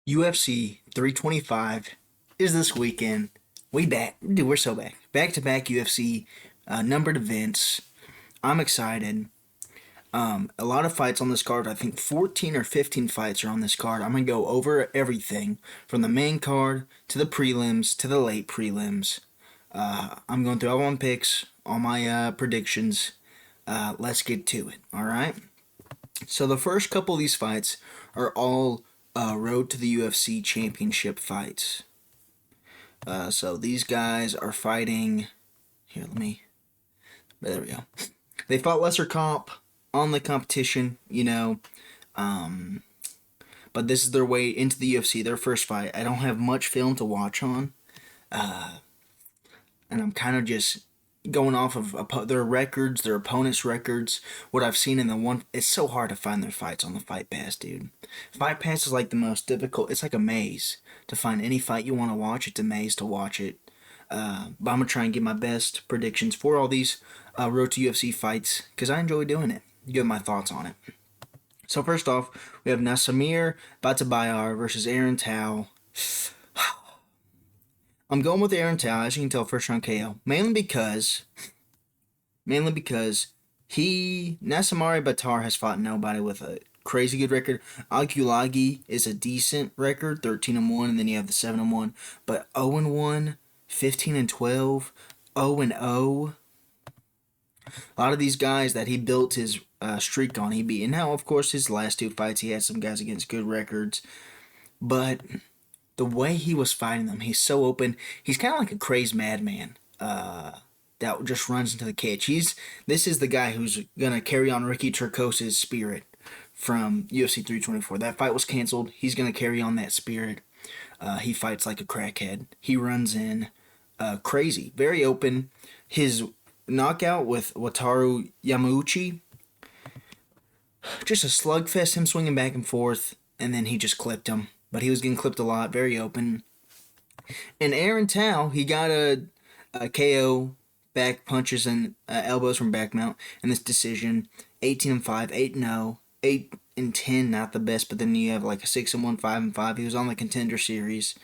UFC 325 is this weekend. We back. Dude, we're so back. Back-to-back UFC numbered events. I'm excited. A lot of fights on this card. I think 14 or 15 fights are on this card. I'm going to go over everything from the main card to the prelims to the late prelims. I'm going through all my picks, all my predictions. Let's get to it, all right? So the first couple of these fights are all road to the UFC championship fights. So these guys are fighting. Here, there we go. They fought lesser comp on the competition, but this is their way into the UFC, their first fight. I don't have much film to watch on, and I'm kind of just going off of their records, their opponents' records, what I've seen in the one. It's so hard to find their fights on the Fight Pass, dude. Fight Pass is like the most difficult. It's like a maze to find any fight you want to watch. It's a maze to watch it. But I'm going to try and get my best predictions for all these Road to UFC fights because I enjoy doing it. Give my thoughts on it. So first off, we have Nassimir Batabayar versus Aaron Tao. I'm going with Aaron Tao, as you can tell, first round KO. Mainly because Nassimari Batar has fought nobody with a crazy good record. Agulagi is a decent record, 13-1, and then you have the 7-1. But 0-1, 15-12, 0-0. A lot of these guys that he built his streak on, he beat. And now, of course, his last two fights, he had some guys against good records. But the way he was fighting them, he's so open. He's kind of like a crazed madman that just runs into the cage. This is the guy who's going to carry on Ricky Turcos' spirit from UFC 324. That fight was canceled. He's going to carry on that spirit. He fights like a crackhead. He runs in crazy, very open. His knockout with Wataru Yamauchi, just a slugfest, him swinging back and forth, and then he just clipped him. But he was getting clipped a lot, very open. And Aaron Tao, he got a KO, back punches and elbows from back mount in this decision. 18-5, 8-0, 8-10, not the best, but then you have like a 6-1, 5-5. He was on the Contender Series.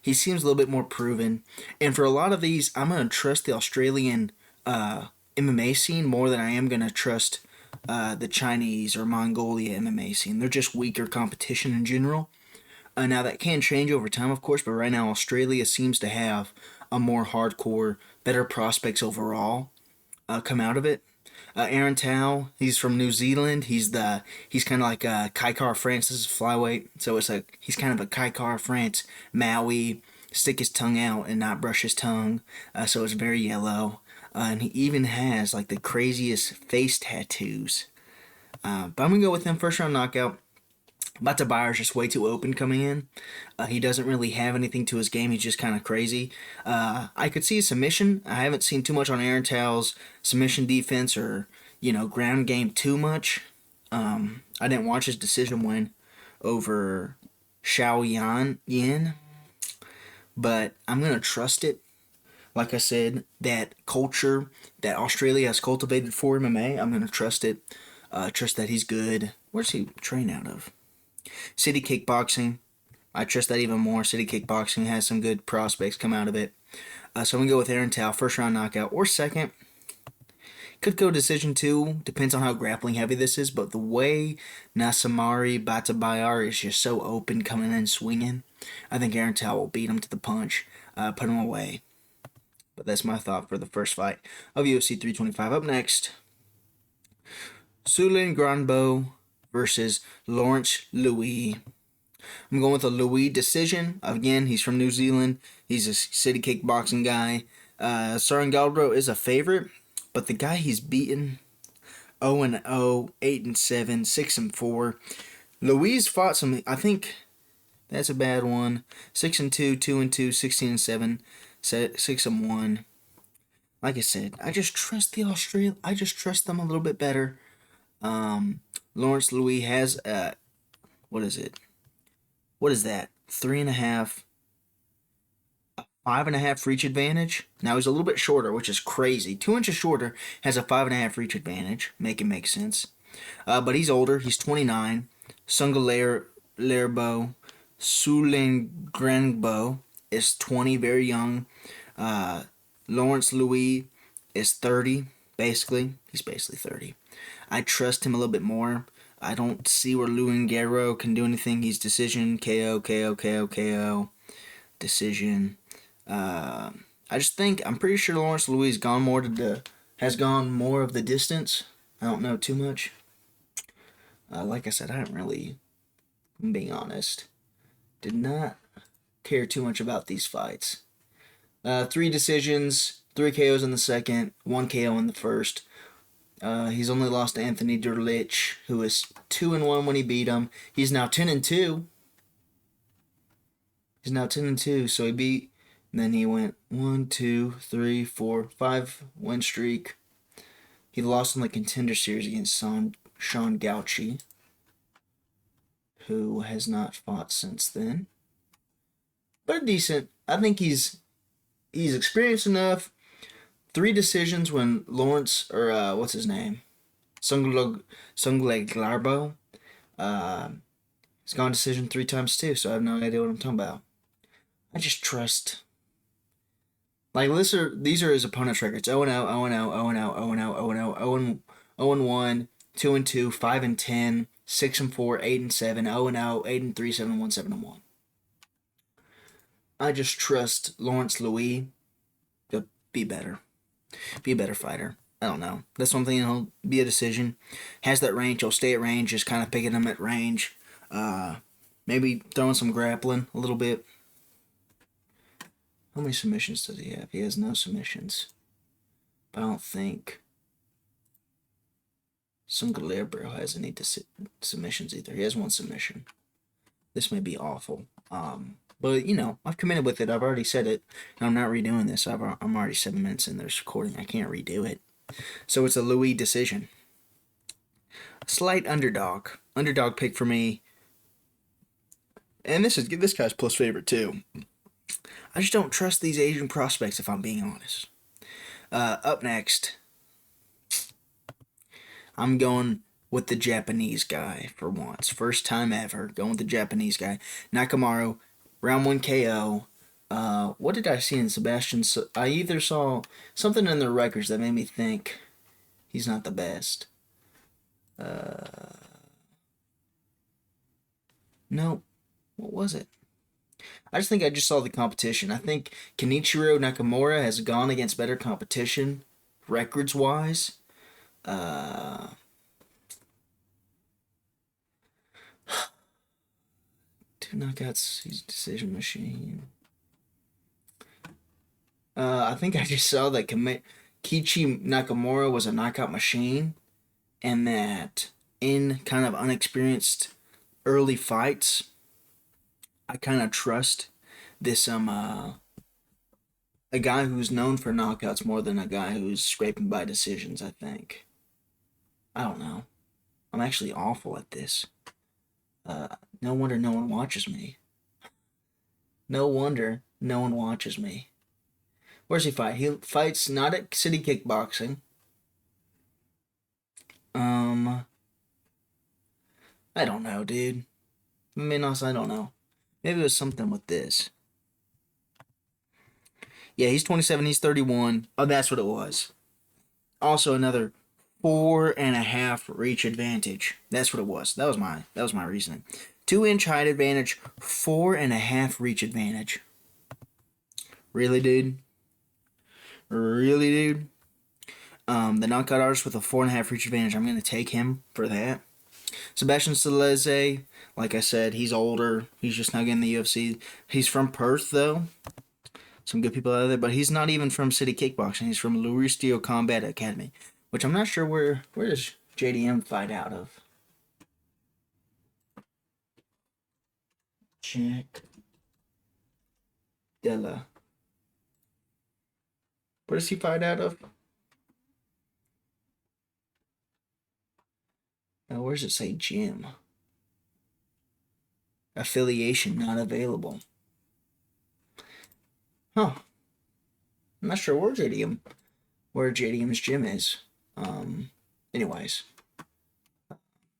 He seems a little bit more proven. And for a lot of these, I'm going to trust the Australian MMA scene more than I am going to trust the Chinese or Mongolia MMA scene. They're just weaker competition in general. Now, that can change over time, of course, but right now Australia seems to have a more hardcore, better prospects overall come out of it. Aaron Tao, he's from New Zealand. He's kind of like Kai Kara-France's flyweight. So it's like he's kind of a Kai Kara-France, Maui, stick his tongue out and not brush his tongue. So it's very yellow. And he even has like the craziest face tattoos. But I'm going to go with him first round knockout. Batabayar's just way too open coming in. He doesn't really have anything to his game. He's just kind of crazy. I could see a submission. I haven't seen too much on Aaron Tao's submission defense or, ground game too much. I didn't watch his decision win over Xiao Yin. But I'm going to trust it. Like I said, that culture that Australia has cultivated for MMA, I'm going to trust it. Trust that he's good. Where's he train out of? City Kickboxing. I trust that even more. City Kickboxing has some good prospects come out of it. So I'm going to go with Aaron Tao, first round knockout or second. Could go decision too. Depends on how grappling heavy this is. But the way Nassimari Batabayar is just so open coming in swinging, I think Aaron Tao will beat him to the punch, put him away. But that's my thought for the first fight of UFC 325. Up next, Sulin Granbo versus Lawrence Louis. I'm going with a Louis decision. Again, he's from New Zealand. He's a city kickboxing guy. Saran Galdro is a favorite, but the guy he's beaten, 0-0, 8-7, 6-4. Louis fought some, I think that's a bad one. 6-2, 2-2, 16-7, 6-1. Like I said, I just trust the Australian. I just trust them a little bit better. Lawrence Louis has what is it? What is that? 3.5, 5.5 reach advantage. Now he's a little bit shorter, which is crazy. 2 inches shorter has a 5.5 reach advantage. Make sense. But he's older. He's 29. Sunga Lerbo Sulengrenbo is 20, very young. Uh, Lawrence Louis is 30, basically. He's basically 30. I trust him a little bit more. I don't see where Luan Guerrero can do anything. He's decision, KO, KO, KO, KO, decision. I just think, I'm pretty sure Lawrence Louis has gone more of the distance. I don't know too much. Like I said, I don't really, I'm being honest, did not care too much about these fights. 3 decisions, 3 KOs in the second, 1 KO in the first. He's only lost to Anthony Derlich, who was 2-1 when he beat him. He's now 10-2. So he beat, and then he went 1, 2, 3, 4, 5 win streak. He lost in the Contender Series against Sean Gauchi, who has not fought since then. But decent. I think he's experienced enough. 3 decisions when Lawrence, or what's his name? Sungleg Larbo. He's gone decision 3 times too, so I have no idea what I'm talking about. I just trust. Like, these are his opponent's records: 0-0, 0-0, 0-0, 0-0, 0-0, 0-1, 2-2, 5-10, 6-4, 8-7, 0-0, 8-3, 7-1, 7-1. I just trust Lawrence Louis to be better. Be a better fighter. I don't know. That's one thing. He'll be a decision. Has that range. He'll stay at range. Just kind of picking him at range. Maybe throwing some grappling a little bit. How many submissions does he have? He has no submissions. But I don't think Sungler has any submissions either. He has 1 submission. This may be awful. But, I've committed with it. I've already said it. And I'm not redoing this. I'm already 7 minutes in this recording. I can't redo it. So it's a Louis decision. Slight underdog. Underdog pick for me. And this guy's plus favorite too. I just don't trust these Asian prospects, if I'm being honest. Up next, I'm going with the Japanese guy for once. First time ever. Going with the Japanese guy. Nakamura, round 1 KO. What did I see in Sebastian? I either saw something in the records that made me think he's not the best. Nope. What was it? I just think I just saw the competition. I think Kenichiro Nakamura has gone against better competition, records-wise. 2 knockouts. He's a decision machine. I think I just saw that Kichi Nakamura was a knockout machine, and that in kind of unexperienced early fights, I kind of trust this a guy who's known for knockouts more than a guy who's scraping by decisions, I think. I don't know. I'm actually awful at this. No wonder no one watches me. No wonder no one watches me. Where's he fight? He fights not at City Kickboxing. I don't know, dude. I mean, also, I don't know. Maybe it was something with this. Yeah, he's 27, he's 31. Oh, that's what it was. Also, another 4.5 reach advantage. That's what it was. That was my reasoning. 2-inch height advantage, 4.5 reach advantage. Really, dude? Really, dude? The knockout artist with a 4.5 reach advantage. I'm going to take him for that. Sebastian Saleze, like I said, he's older. He's just now getting the UFC. He's from Perth, though. Some good people out there, but he's not even from City Kickboxing. He's from Lauristio Combat Academy, which I'm not sure where does JDM fight out of. Jack Della. Where does he fight out of? Where does it say gym? Affiliation not available. Huh. I'm not sure where JDM's gym is. Anyways.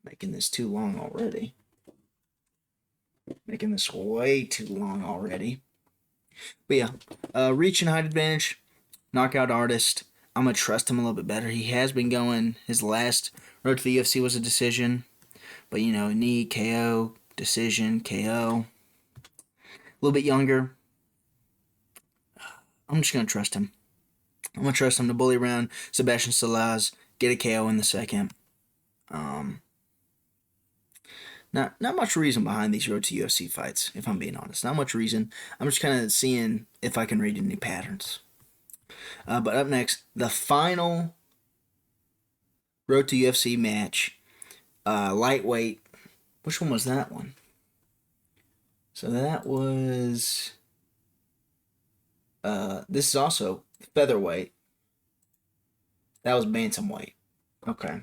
Making this too long already. Making this way too long already. But yeah, reach and height advantage, knockout artist. I'm going to trust him a little bit better. He has been going, his last road to the UFC was a decision. But, knee, KO, decision, KO. A little bit younger. I'm just going to trust him. I'm going to trust him to bully around Sebastian Salaz, get a KO in the second. Not much reason behind these road to UFC fights, if I'm being honest. Not much reason. I'm just kind of seeing if I can read any patterns. But up next, the final road to UFC match. Lightweight. Which one was that one? So that was... this is also featherweight. That was bantamweight. Okay.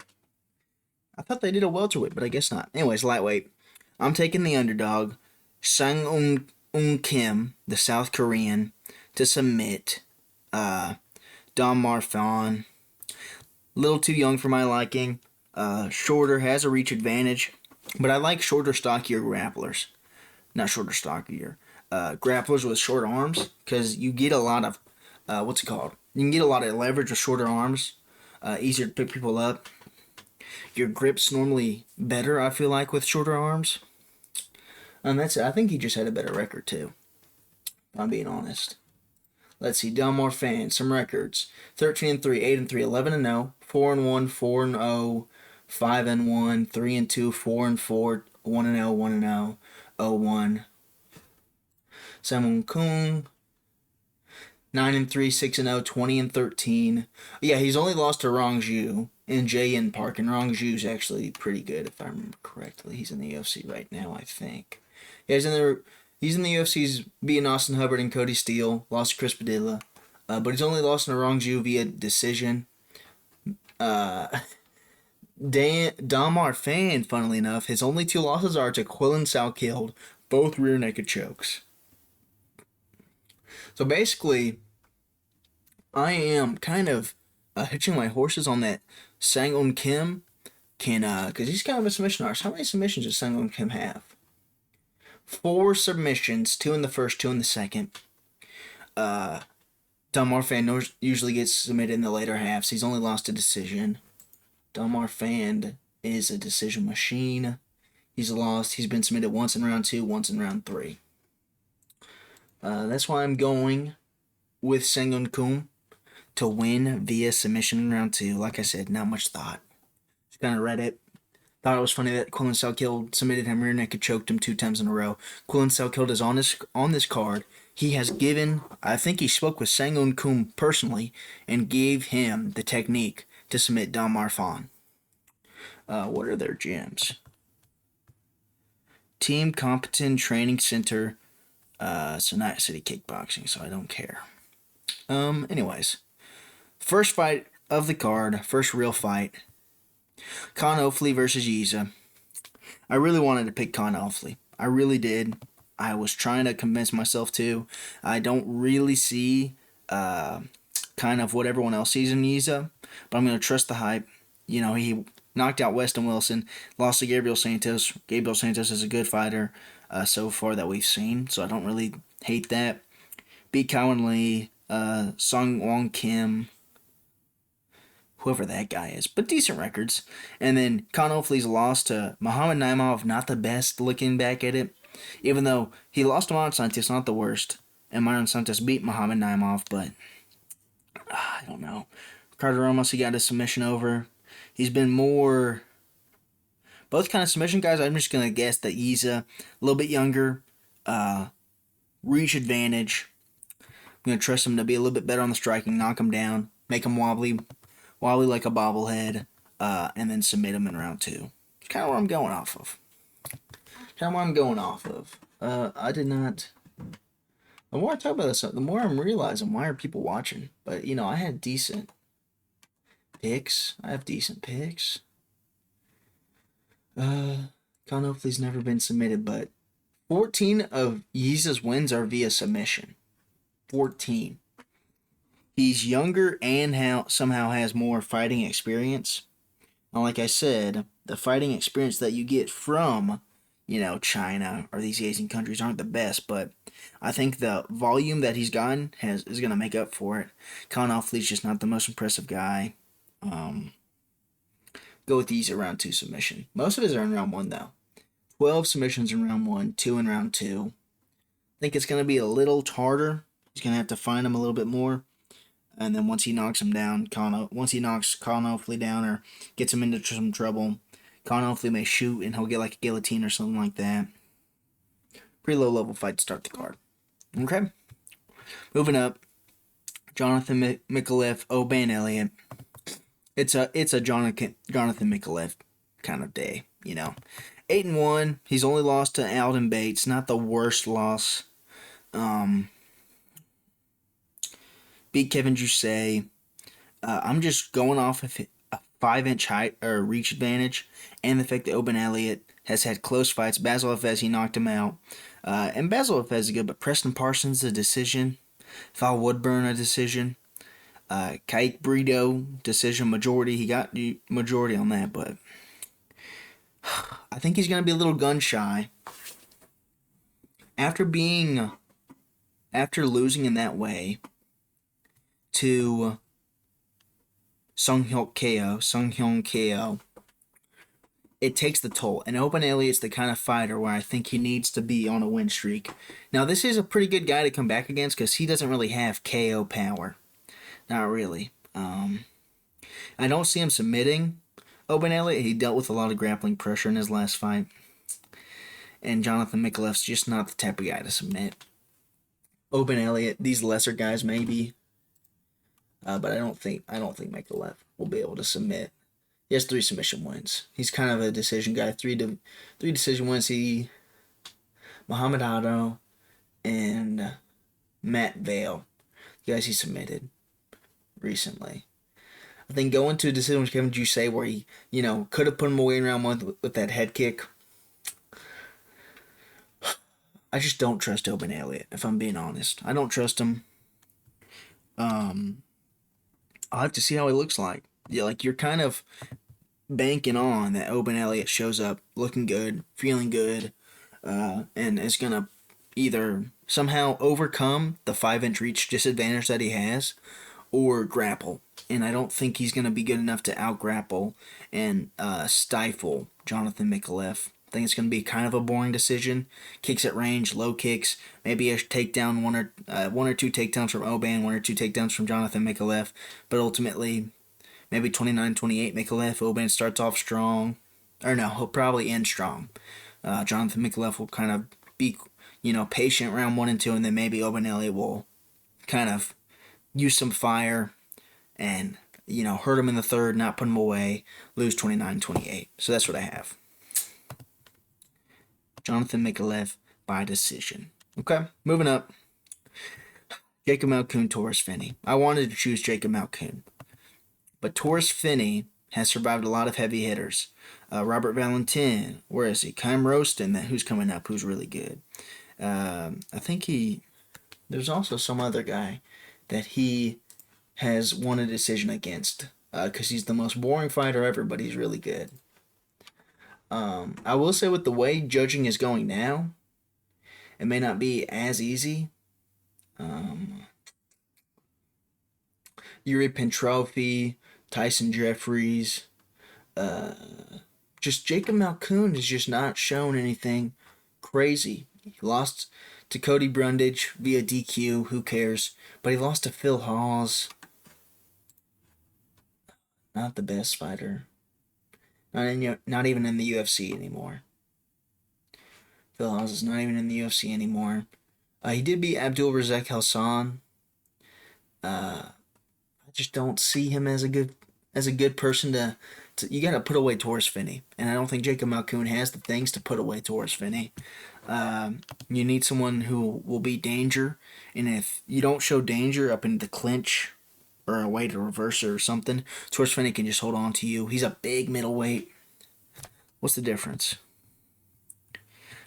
I thought they did a welterweight, but I guess not. Anyways, lightweight. I'm taking the underdog, Sang-Un Kim, the South Korean, to submit Don Marfan. Little too young for my liking. Shorter, has a reach advantage. But I like shorter, stockier grapplers. Not shorter, stockier. Grapplers with short arms. Because you get a lot of, You can get a lot of leverage with shorter arms. Easier to pick people up. Your grip's normally better, I feel like, with shorter arms. And that's it. I think he just had a better record, too. If I'm being honest. Let's see. Don Marfan, some records. 13-3, 8-3, 11-0, 4-1, 4-0, 5-1, 3-2, 4-4, 1-0, 1-0, 0-1. Samung Kung, 9-3, 6-0, 20-13. Yeah, he's only lost to Rongju in Jaein Park, and Rongju's actually pretty good, if I remember correctly. He's in the UFC right now, I think. Yeah, he's in the UFC's beating Austin Hubbard and Cody Steele. Lost to Chris Padilla. But he's only lost to Rongju via decision. Don Marfan, funnily enough, his only 2 losses are to Quillan Salkilld, both rear naked chokes. So basically, I am kind of hitching my horses on that Sang-Un Kim because he's kind of a submission artist. How many submissions does Sang-Un Kim have? 4 submissions, 2 in the first, 2 in the second. Don Marfan usually gets submitted in the later halves. He's only lost a decision. Don Marfan is a decision machine. He's been submitted once in round 2, once in round 3. That's why I'm going with Sang-Un Kim to win via submission in round 2. Like I said, not much thought. Just kind of read it. Thought it was funny that Quillan Salkilld submitted him rear naked, choked him 2 times in a row. Quillan Salkilld is on this card. He has given, I think he spoke with Sang-Un Kim personally and gave him the technique to submit Don Marfan. What are their gyms? Team Competent Training Center, Sonata City Kickboxing, so I don't care. Anyways. First fight of the card, first real fight. Con Ofley versus Yiza. I really wanted to pick Con Ofley. I really did. I was trying to convince myself to. I don't really see kind of what everyone else sees in Yiza, but I'm going to trust the hype. He knocked out Weston Wilson, lost to Gabriel Santos. Gabriel Santos is a good fighter so far that we've seen, so I don't really hate that. Beat Cowan Lee, Sung Wong Kim, whoever that guy is, but decent records. And then Con Ofley's lost to Muhammad Naimov, not the best looking back at it, even though he lost to Myron Santos, not the worst. And Myron Santos beat Muhammad Naimov, but I don't know. Ricardo Ramos, he got his submission over. He's been more both kind of submission guys. I'm just going to guess that Yiza, a little bit younger, reach advantage. I'm going to trust him to be a little bit better on the striking, knock him down, make him wobbly like a bobblehead, and then submit him in round 2. It's kind of what I'm going off of. I did not... The more I talk about this, the more I'm realizing why are people watching. But, I had decent picks. I have decent picks. Con Ofley's never been submitted, but 14 of Yiza's wins are via submission. 14. He's younger and somehow has more fighting experience. And like I said, the fighting experience that you get from China or these Asian countries aren't the best, but I think the volume that he's gotten is going to make up for it. Colin Offley's just not the most impressive guy. Um, Go with these round two submission. Most of his are in round one though. 12 submissions in round one, two in round two. I think it's going to be a little harder. He's going to have to find him a little bit more. And then once he knocks him down, once he knocks Colin Offley down or gets him into some trouble, Colin Offley may shoot and he'll get like a guillotine or something like that. Pretty low level fight to start the card. Okay. Moving up, Jonathan Mikulev, Oban Elliott. It's a Jonathan Mikulev kind of day, 8-1. He's only lost to Alden Bates. Not the worst loss. Beat Kevin Jousset. I'm just going off of a 5-inch height or reach advantage, and the fact that Oban Elliott has had close fights. Basil Efez, he knocked him out, and Basil Efez is good, but Preston Parsons a decision, Val Woodburn a decision, Kike Brito decision majority. He got the majority on that, but I think he's gonna be a little gun shy after losing in that way to Sung Hyun Ko. It takes the toll. And Oban Elliott's the kind of fighter where I think he needs to be on a win streak. Now, this is a pretty good guy to come back against because he doesn't really have KO power. Not really. I don't see him submitting Oban Elliott. He dealt with a lot of grappling pressure in his last fight. And Jonathan Mikulev's just not the type of guy to submit. Oban Elliott, these lesser guys maybe. But I don't think Mikulev will be able to submit. He has 3 submission wins. He's kind of a decision guy. Three decision wins. Muhammad Ado and Matt Vale, the guys he submitted recently. I think going to a decision with Kevin Jousset where he, could have put him away in round 1 with that head kick. I just don't trust Oban Elliott, if I'm being honest. I don't trust him. I'll have to see how he looks like. Yeah, like you're kind of banking on that Oban Elliott shows up looking good, feeling good, and is going to either somehow overcome the 5-inch reach disadvantage that he has or grapple. And I don't think he's going to be good enough to out-grapple and stifle Jonathan Mikulev. I think it's going to be kind of a boring decision. Kicks at range, low kicks, maybe a takedown, one or two takedowns from Oban, 1 or 2 takedowns from Jonathan Mikulev, but ultimately maybe 29-28 Mikulev. Oban starts off strong, or no, he'll probably end strong. Jonathan Mikulev will kind of be, patient round 1 and 2, and then maybe Oban Elliott will kind of use some fire and, hurt him in the third, not put him away, lose 29-28. So that's what I have. Jonathan Mikulev by decision. Okay, moving up. Jacob Malkoun, Taurus Finney. I wanted to choose Jacob Malkoun, but Taurus Finney has survived a lot of heavy hitters. Robert Valentin, where is he? Kym Roston, who's coming up, who's really good. I think there's also some other guy that he has won a decision against because he's the most boring fighter ever, but he's really good. I will say with the way judging is going now, it may not be as easy. Yuri Pentrophy, Tyson Jeffries, just Jacob Malkoun has just not shown anything crazy. He lost to Cody Brundage via DQ, who cares? But he lost to Phil Hawes. Not the best fighter. Not even in the UFC anymore. Phil Hawes is not even in the UFC anymore. He did beat Abdul Razak Hassan. I just don't see him as a good person to you got to put away Taurus Finney, and I don't think Jacob Malkoun has the things to put away Taurus Finney. You need someone who will be danger, and if you don't show danger up in the clinch or a way to reverse it or something, Taurus Finney can just hold on to you. He's a big middleweight. What's the difference?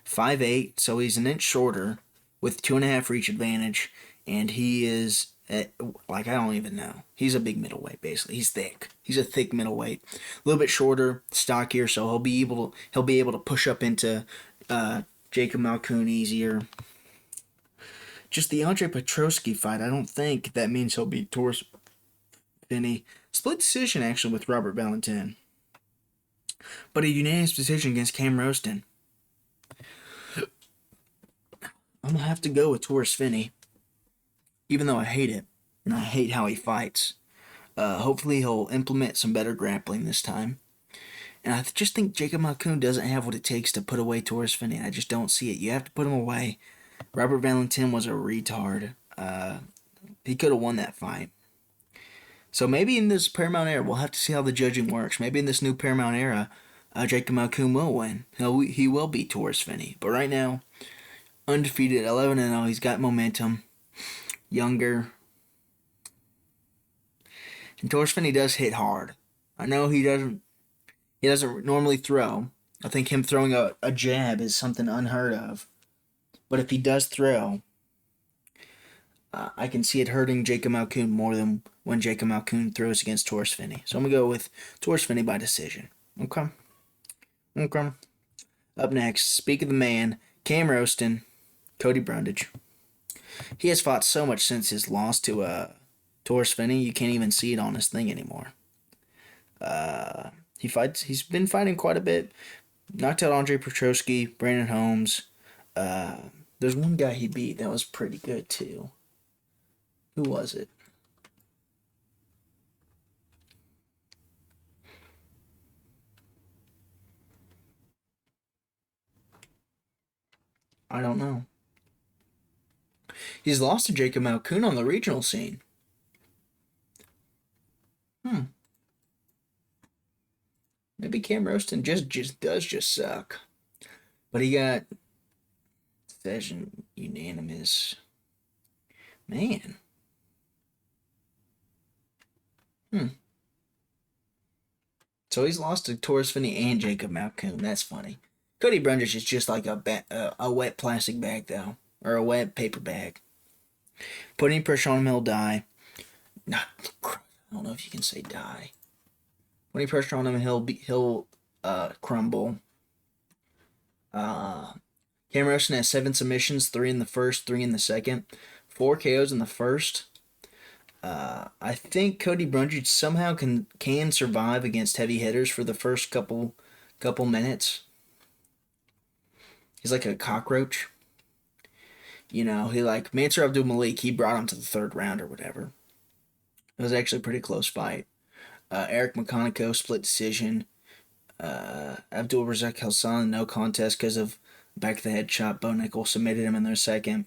5'8", so he's an inch shorter with 2.5 reach advantage, and he is I don't even know. He's a big middleweight, basically. He's thick. He's a thick middleweight, a little bit shorter, stockier, so he'll be able to push up into Jacob Malkoun easier. Just the Andre Petroski fight, I don't think that means he'll beat Torres Finney. Split decision, actually, with Robert Valentin. But a unanimous decision against Cam Roston. I'm going to have to go with Torres Finney. Even though I hate it. And I hate how he fights. Hopefully he'll implement some better grappling this time. And I just think Jacob Malkoun doesn't have what it takes to put away Torres Finney. I just don't see it. You have to put him away. Robert Valentin was a retard. He could have won that fight. So maybe in this Paramount era, we'll have to see how the judging works. Maybe in this new Paramount era, Jacob Malkoun will win. He will beat Torres Finney. But right now, undefeated, 11-0. He's got momentum. Younger. And Torres Finney does hit hard. I know he doesn't normally throw. I think him throwing a jab is something unheard of. But if he does throw, I can see it hurting Jacob Malkoun more than when Jacob Malkoun throws against Torres Finney. So I'm going to go with Torres Finney by decision. Okay. Up next, speak of the man, Cam Roston, Cody Brundage. He has fought so much since his loss to Torres Finney, you can't even see it on his thing anymore. He's been fighting quite a bit. Knocked out Andre Petroski, Brandon Holmes. There's one guy he beat that was pretty good too. Who was it? I don't know. He's lost to Jacob Malkoun on the regional scene. Maybe Cam Roston just suck. But he got decision unanimous. Man. So he's lost to Torres Finney and Jacob Malkoun. That's funny. Cody Brundage is just like a wet plastic bag, though. Or a wet paper bag. Putting pressure on him, he'll die. I don't know if you can say die. Putting pressure on him, he'll crumble. Cam Roston has 7 submissions, 3 in the first, 3 in the second. 4 KOs in the first. I think Cody Brundage somehow can survive against heavy hitters for the first couple minutes. He's like a cockroach. He like Mansour Abdul-Malik, he brought him to the 3rd round or whatever. It was actually a pretty close fight. Eric McConaughey, split decision. Abdul Razak Hassan, no contest because of back of the head chop. Bo Nickel submitted him in their second.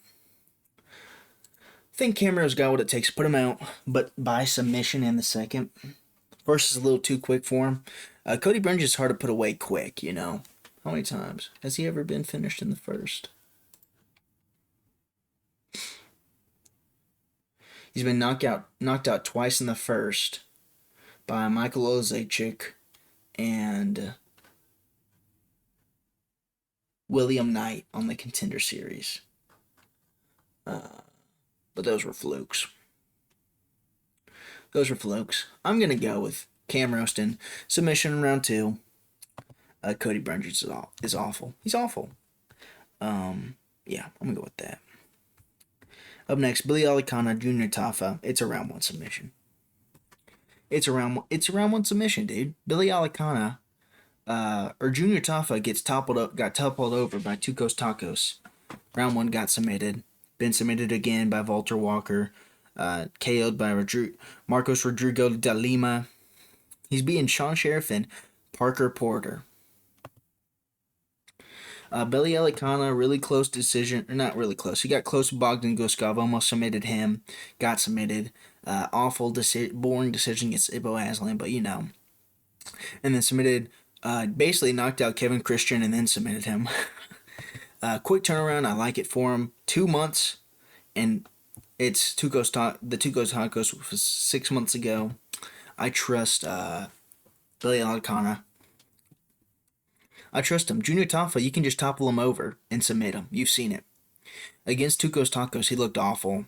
I think Cameron's got what it takes to put him out, but by submission in the second. First is a little too quick for him. Cody Brundage is hard to put away quick, How many times has he ever been finished in the first? He's been knocked out twice in the first by Michael Olszewski and William Knight on the Contender Series. But those were flukes. I'm going to go with Cam Roston. Submission in round 2. Cody Brundage is awful. He's awful. Yeah, I'm going to go with that. Up next, Billy Alicana, Junior Tafa. It's a round 1 submission. It's a round 1 submission, dude. Billy Alicana, or Junior Tafa got toppled over by Tukos Tacos. Round 1 got submitted. Been submitted again by Walter Walker. KO'd by Marcos Rodrigo de Lima. He's beating Sean Sheriff and Parker Porter. Billy Alicana, really close decision, or not really close. He got close to Bogdan Guskov, almost submitted him, got submitted. Awful boring decision against Ibo Aslan, but And then submitted, basically knocked out Kevin Christian and then submitted him. Quick turnaround, I like it for him. 2 months, and it's the Tukos Tacos was 6 months ago. I trust Billy Alicana. I trust him. Junior Tafa, you can just topple him over and submit him. You've seen it. Against Tukos Tacos, he looked awful.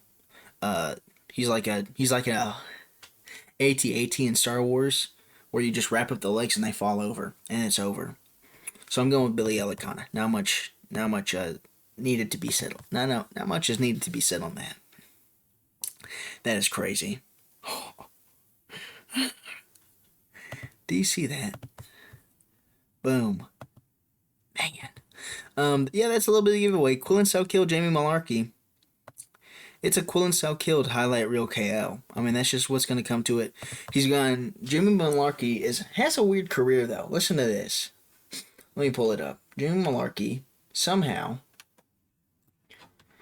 He's like a AT-AT in Star Wars, where you just wrap up the legs and they fall over, and it's over. So I'm going with Billy Alicana. Not much not much needed to be said. Not much is needed to be said on that. That is crazy. Do you see that? Boom. Man. Yeah, that's a little bit of a giveaway. Quillan Salkilld Jamie Malarkey. It's a Quillan Salkilld highlight reel KO. I mean, that's just what's going to come to it. He's gone. Jamie Malarkey has a weird career, though. Listen to this. Let me pull it up. Jamie Malarkey, somehow.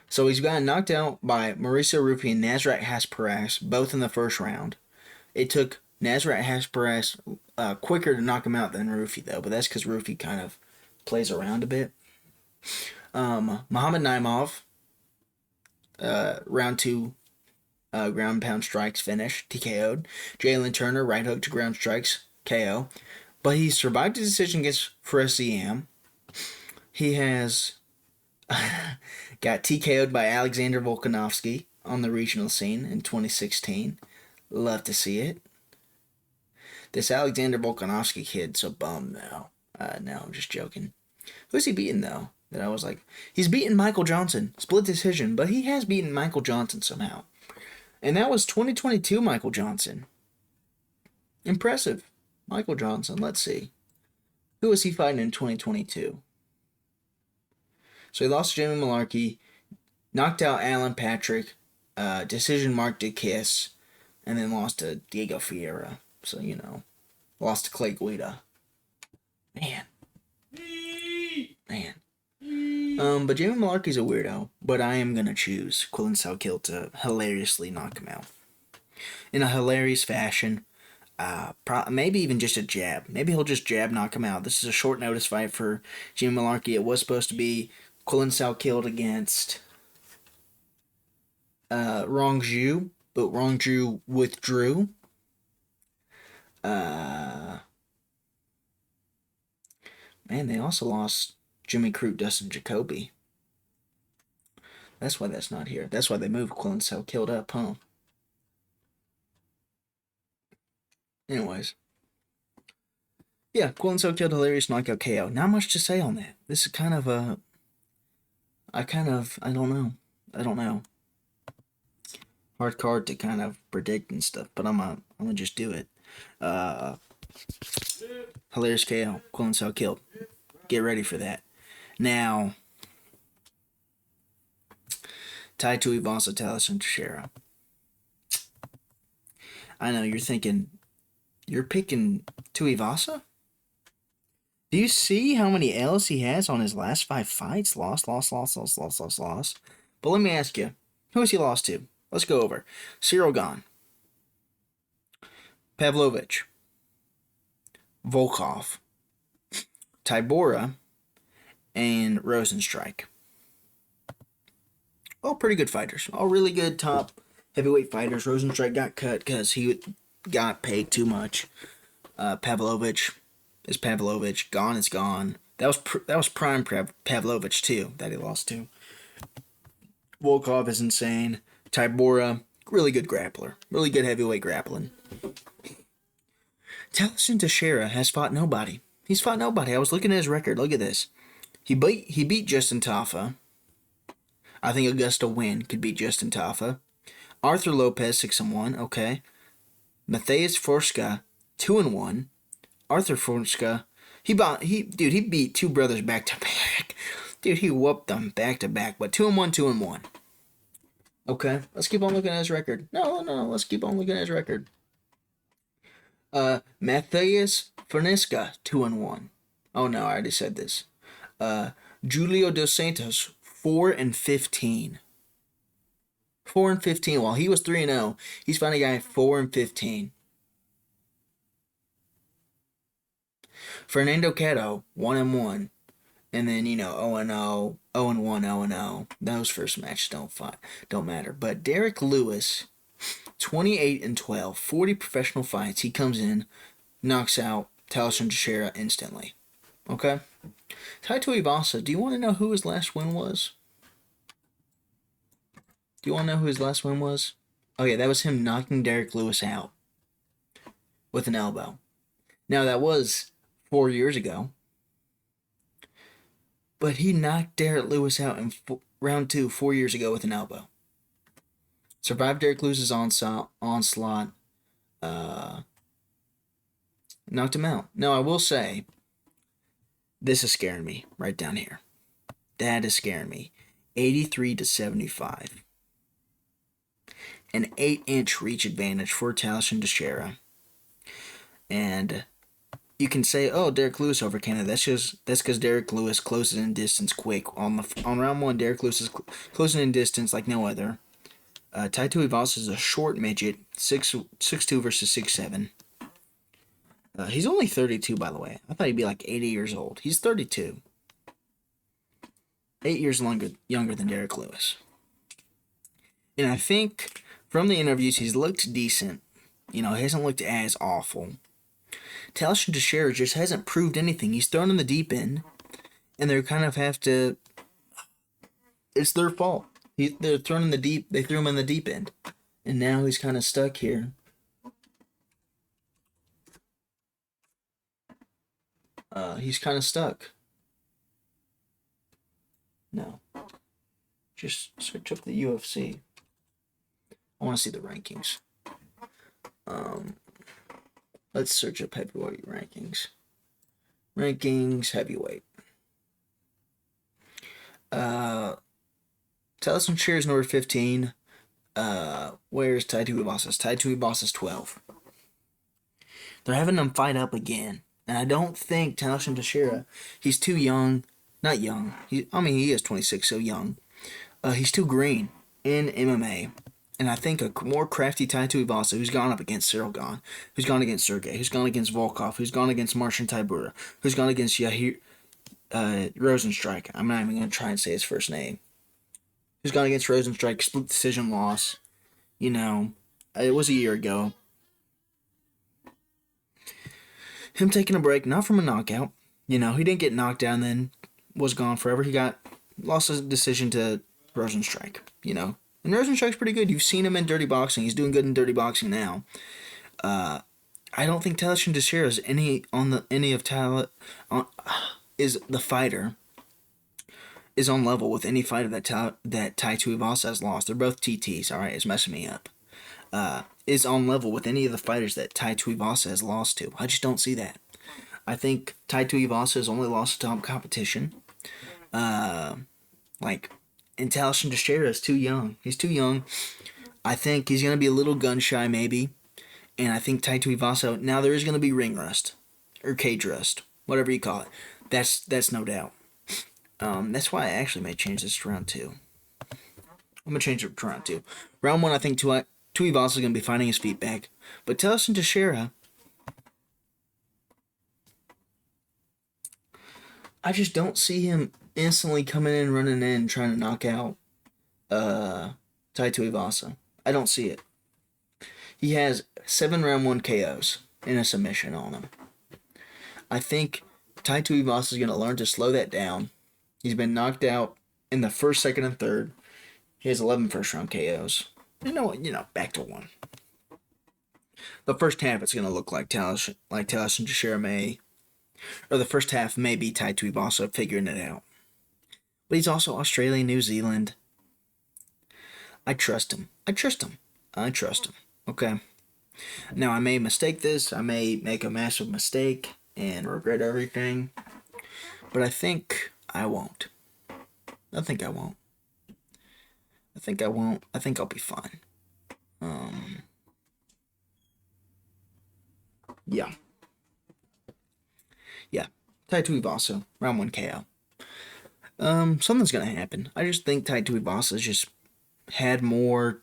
So he's gotten knocked out by Mauricio Ruffy and Nasrat Haqparast, both in the first round. It took Nasrat Haqparast quicker to knock him out than Ruffy, though. But that's because Ruffy kind of plays around a bit. Muhammad Naimov. Round 2 ground pound strikes finish, TKO'd. Jalen Turner, right hook to ground strikes, KO. But he survived his decision against Fiziev. He has got TKO'd by Alexander Volkanovski on the regional scene in 2016. Love to see it. This Alexander Volkanovski kid's a bum, though. No, I'm just joking. Who's he beating, though? That I was like, he's beaten Michael Johnson. Split decision, but he has beaten Michael Johnson somehow. And that was 2022 Michael Johnson. Impressive. Michael Johnson, let's see. Who was he fighting in 2022? So he lost to Jamie Malarkey, knocked out Alan Patrick, decision marked to Kiss, and then lost to Diego Ferreira. So, lost to Clay Guida. Man. But Jamie Malarkey's a weirdo, but I am going to choose Quillan Salkilld to hilariously knock him out. In a hilarious fashion, maybe even just a jab. Maybe he'll just jab knock him out. This is a short notice fight for Jamie Malarkey. It was supposed to be Quillan Salkilld against Rongju, but Rongju withdrew. Man, they also lost Jimmy Crute, Dustin Jacoby. That's why that's not here. That's why they moved Quillan Salkilld up, huh? Anyways. Yeah, Quillan Salkilld hilarious knockout KO. Not much to say on that. This is kind of a... I don't know. Hard card to kind of predict and stuff, but I'm gonna just do it. Hilarious KO. Quillan Salkilld. Get ready for that. Now, Tai Tuivasa Tallison Teixeira. I know you're thinking, you're picking Tuivasa? Do you see how many L's he has on his last 5 fights? Lost. But let me ask you, who has he lost to? Let's go over. Cyril Gane, Pavlovich, Volkov, Tybura, and Rosenstrike. All pretty good fighters. All really good top heavyweight fighters. Rosenstrike got cut because he got paid too much. Pavlovich is Pavlovich. Gane is Gane. That was prime Pavlovich too that he lost to. Volkov is insane. Tybura, really good grappler. Really good heavyweight grappling. Tallison Teixeira has fought nobody. He's fought nobody. I was looking at his record. Look at this. He beat Justin Tafa. I think Augusta Wynn could beat Justin Tafa. Arthur Lopez 6-1. Okay. Matheus Forska 2-1. Arthur Forska. He beat two brothers back to back. Dude, he whooped them back to back. But 2-1, 2-1. Okay. Let's keep on looking at his record. No. Let's keep on looking at his record. Matheus Forska 2-1. Oh no, I already said this. Julio Dos Santos 4-15. 4-15. While he was 3-0, he's fighting a guy 4-15. Fernando Cato 1-1, and then 0-0, 0-1, 0-0. Those first matches don't matter. But Derek Lewis 28-12, 40 professional fights. He comes in, knocks out Tallison Teixeira instantly. Okay? Tai Tuivasa, do you want to know who his last win was? Oh yeah, that was him knocking Derek Lewis out with an elbow. Now, that was 4 years ago. But he knocked Derek Lewis out in round 2 4 years ago with an elbow. Survived Derek Lewis's onslaught. Uh, Knocked him out. Now, I will say, this is scaring me right down here. That is scaring me. 83-75. An 8-inch reach advantage for Tallison Teixeira. And you can say, "Oh, Derek Lewis overcame it." That's because Derek Lewis closes in distance quick. On round 1, Derek Lewis is closing in distance like no other. Tai Tuivasa is a short midget, 6'2" versus 6'7". He's only 32, by the way. I thought he'd be like 80 years old. He's 32. 8 years younger than Derek Lewis. And I think from the interviews, he's looked decent. He hasn't looked as awful. Tallison Teixeira just hasn't proved anything. He's thrown in the deep end, and they kind of have to. It's their fault. They're thrown in the deep. They threw him in the deep end, and now he's kind of stuck here. He's kind of stuck. No, just search up the UFC. I want to see the rankings. Let's search up heavyweight rankings. Rankings, heavyweight. Tallison Teixeira's number 15. Where's Tai Tuivasa's? Tai Tuivasa's 12. They're having them fight up again. And I don't think Tallison Teixeira, he's too young. Not young. He is 26, so young. He's too green in MMA. And I think a more crafty Tai Tuivasa, who's gone up against Cyril Gane, who's gone against Sergey, who's gone against Volkov, who's gone against Marcin Tybura, who's gone against Yahir Rosenstrike. I'm not even going to try and say his first name. Who's gone against Rosenstrike, split decision loss. It was a year ago. Him taking a break, not from a knockout. He didn't get knocked down and then was gone forever. He lost his decision to Rosenstrike, And Rosenstrike's pretty good. You've seen him in dirty boxing. He's doing good in dirty boxing now. I don't think Tallison Teixeira is the fighter is on level with any fighter that Tai Tuivasa has lost. They're both TTs. All right, it's messing me up. Is on level with any of the fighters that Tai Tuivasa has lost to. I just don't see that. I think Tai Tuivasa has only lost to top competition. And Tallison Teixeira is too young. He's too young. I think he's going to be a little gun shy, maybe. And I think Tai Tuivasa, now there is going to be ring rust. Or cage rust. Whatever you call it. That's no doubt. That's why I actually may change this to round 2. I'm going to change it to round 2. Round 1, I think Tuivasa is going to be finding his feet back. But Tallison Teixeira, I just don't see him instantly coming in, running in, trying to knock out Tai Tuivasa. I don't see it. He has 7 round 1 KOs and a submission on him. I think Tai Tuivasa is going to learn to slow that down. He's been knocked out in the first, second, and third. He has 11 first round KOs. Back to 1. The first half, it's going to look like Tallison Teixeira may, or the first half may be Tai Tuivasa figuring it out. But he's also Australian, New Zealand. I trust him. Okay. Now, I may mistake this. I may make a massive mistake and regret everything. But I think I won't. I think I'll be fine. Yeah. Tai Tuivasa, round 1 KO. Something's gonna happen. I just think Tai Tuivasa's just had more,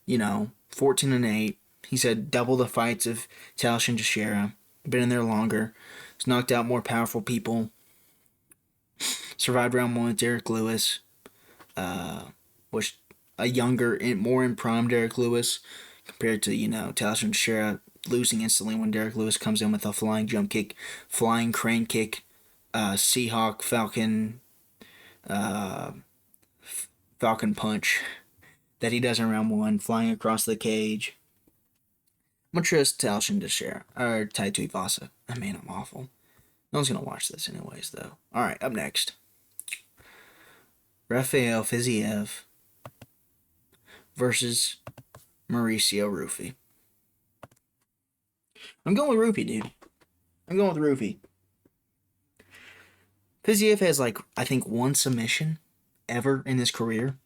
14-8. He's had double the fights of Tallison Teixeira. Been in there longer. He's knocked out more powerful people. Survived round 1 with Derek Lewis. Was a younger and more in prime Derek Lewis compared to, Tallison Teixeira losing instantly when Derek Lewis comes in with a flying jump kick, flying crane kick, Seahawk, Falcon punch that he does in round 1, flying across the cage. I'm going to trust Tallison Teixeira, or Tai Tuivasa. I'm awful. No one's going to watch this anyways, though. Alright, up next. Rafael Fiziev versus Mauricio Ruffy. I'm going with Ruffy, dude. I'm going with Ruffy. Fiziev has I think one submission ever in his career.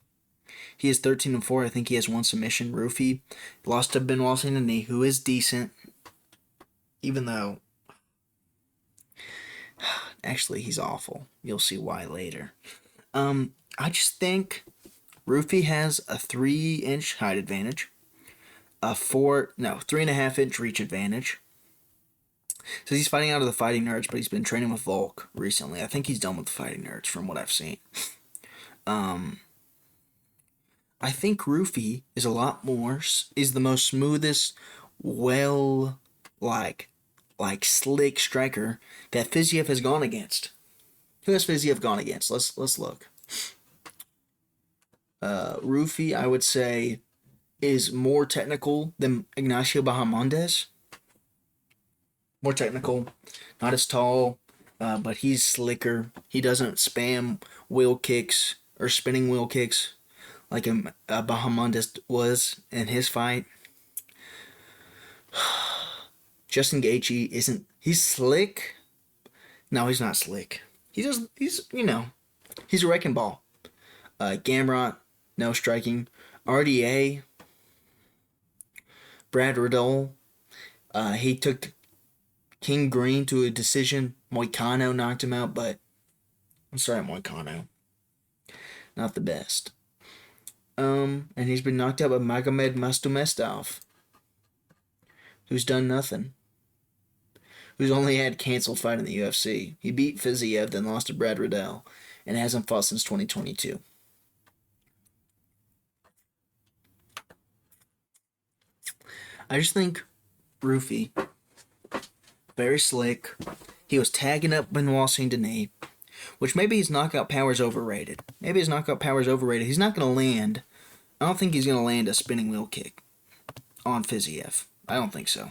He is 13-4. I think he has one submission. Ruffy lost to Benoit Saint-Denis, who is decent, even though actually he's awful. You'll see why later. I just think Ruffy has a 3-inch height advantage, a 3.5-inch reach advantage. So he's fighting out of the Fighting Nerds, but he's been training with Volk recently. I think he's done with the Fighting Nerds from what I've seen. I think Ruffy is the most smoothest, slick striker that Fiziev has gone against. Who has Fiziev gone against? Let's look. Ruffy, I would say, is more technical than Ignacio Bahamondes. More technical, not as tall, but he's slicker. He doesn't spam wheel kicks or spinning wheel kicks like Bahamondes was in his fight. Justin Gaethje he's slick. No, he's not slick. He's a wrecking ball. Gamrot, no striking. RDA, Brad Riddle, he took King Green to a decision. Moicano knocked him out, but I'm sorry, Moicano. Not the best. And he's been knocked out by Magomed Mastumestov, who's done nothing. Who's only had canceled fight in the UFC. He beat Fiziev, then lost to Brad Riddell, and hasn't fought since 2022. I just think Ruffy, very slick. He was tagging up Benoit Saint-Denis, which maybe his knockout power is overrated. He's not going to land. I don't think he's going to land a spinning wheel kick on Fiziev. I don't think so.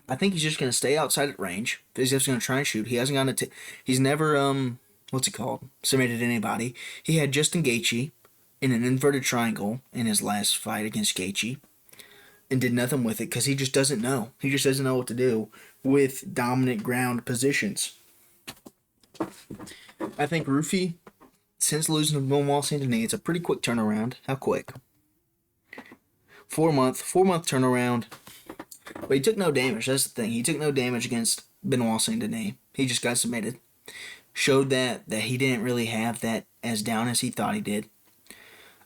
I think he's just going to stay outside at range. Fiziev's going to try and shoot. He hasn't gotten he's never, submitted anybody. He had Justin Gaethje in an inverted triangle in his last fight against Gaethje and did nothing with it because he just doesn't know. He just doesn't know what to do with dominant ground positions. I think Ruffy, since losing to Benoit Saint-Denis, it's a pretty quick turnaround. How quick? 4 month turnaround. But he took no damage. That's the thing. He took no damage against Benoit Saint-Denis. He just got submitted. Showed that he didn't really have that as down as he thought he did.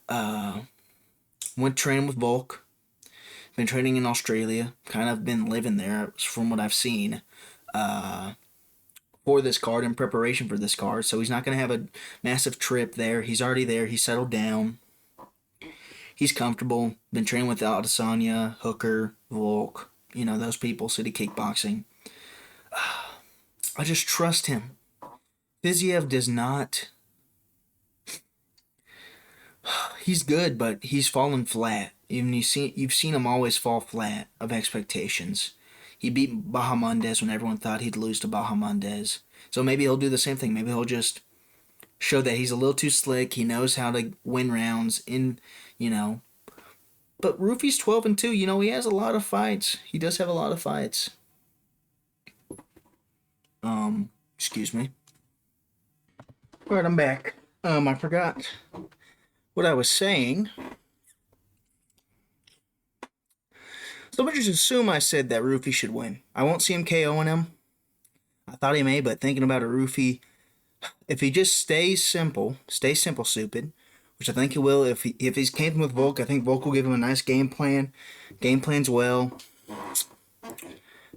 Went training with Volk. Been training in Australia. Kind of been living there from what I've seen. For this card, in preparation for this card. So he's not going to have a massive trip there. He's already there. He's settled down. He's comfortable. Been training with Adesanya, Hooker, Volk. Those people, City Kickboxing. I just trust him. Fiziev does not... He's good, but he's fallen flat. Even you've seen him always fall flat of expectations. He beat Bahamondes when everyone thought he'd lose to Bahamondes. So maybe he'll do the same thing. Maybe he'll just show that he's a little too slick. He knows how to win rounds But Ruffy's 12-2. He has a lot of fights. He does have a lot of fights. Excuse me. Alright, I'm back. I forgot what I was saying. So let's just assume I said that Ruffy should win. I won't see him KOing him. I thought he may, but thinking about it, Ruffy, if he just stays simple, stupid, which I think he will. If he's camping with Volk, I think Volk will give him a nice game plan. Game plans well.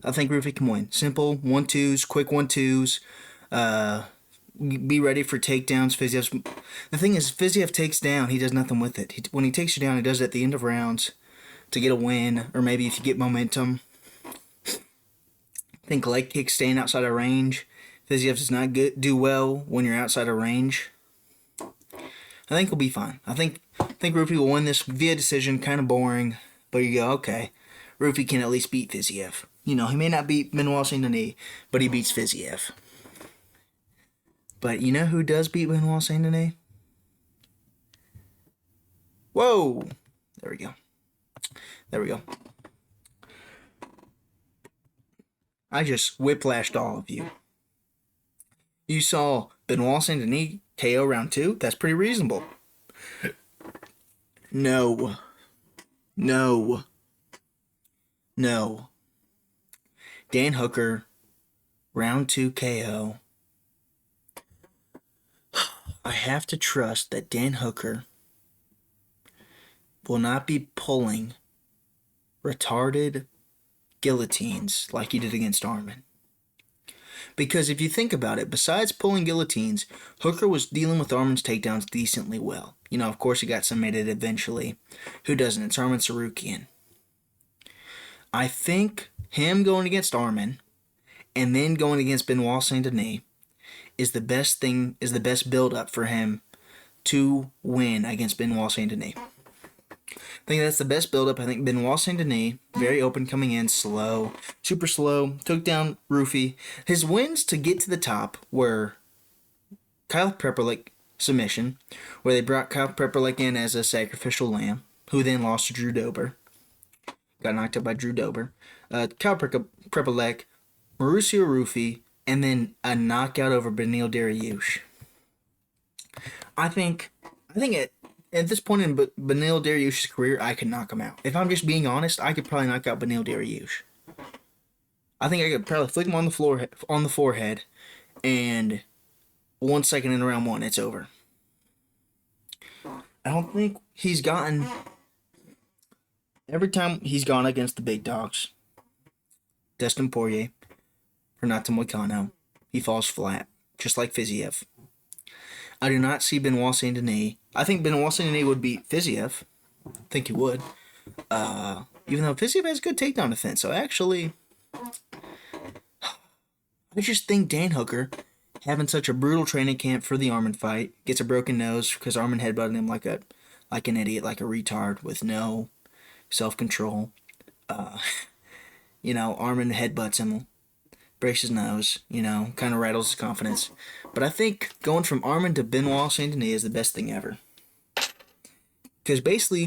I think Ruffy can win. Simple 1-2s, quick 1-2s. Be ready for takedowns. The thing is, Fiziev takes down. He does nothing with it. When he takes you down, he does it at the end of rounds to get a win, or maybe if you get momentum. I think leg kicks staying outside of range. Fiziev does not do well when you're outside of range. I think he'll be fine. I think Ruffy will win this via decision. Kind of boring, but you go, okay. Ruffy can at least beat Fiziev. He may not beat Benoit Saint-Denis, but he beats Fiziev. But you know who does beat Benoit Saint-Denis? Whoa! There we go. There we go. I just whiplashed all of you. You saw Benoit Saint-Denis KO round 2? That's pretty reasonable. No. No. No. Dan Hooker, round 2 KO. I have to trust that Dan Hooker will not be pulling retarded guillotines like he did against Arman. Because if you think about it, besides pulling guillotines, Hooker was dealing with Arman's takedowns decently well. You know, of course, he got submitted eventually. Who doesn't? It's Arman Tsarukyan. I think him going against Arman and then going against Benoit Saint-Denis is the best thing, is the best build-up for him to win against Benoit Saint-Denis. I think that's the best build-up. I think Benoit Saint-Denis, very open coming in, slow, super slow, took down Ruffy. His wins to get to the top were Kyle Prepperlick submission, where they brought Kyle Prepperlick in as a sacrificial lamb, who then lost to Drew Dober. Got knocked out by Drew Dober. Kyle Prepperlick, Mauricio Ruffy, and then a knockout over Beneil Dariush. I think at this point in Beneil Dariush's career, I could knock him out. If I'm just being honest, I could probably knock out Beneil Dariush. I think I could probably flick him on the forehead, and 1 second in round 1, it's over. I don't think he's gotten... Every time he's gone against the big dogs, Dustin Poirier, Renato Moicano, he falls flat, just like Fiziev. I do not see Benoit Saint-Denis. I think Benoit Saint-Denis would beat Fiziev. I think he would. Even though Fiziev has good takedown defense. So actually, I just think Dan Hooker, having such a brutal training camp for the Arman fight, gets a broken nose because Arman headbutted him like an idiot, like a retard with no self-control. Arman headbutts him, breaks his nose, kind of rattles his confidence. But I think going from Arman to Benoit Saint-Denis is the best thing ever. Because basically,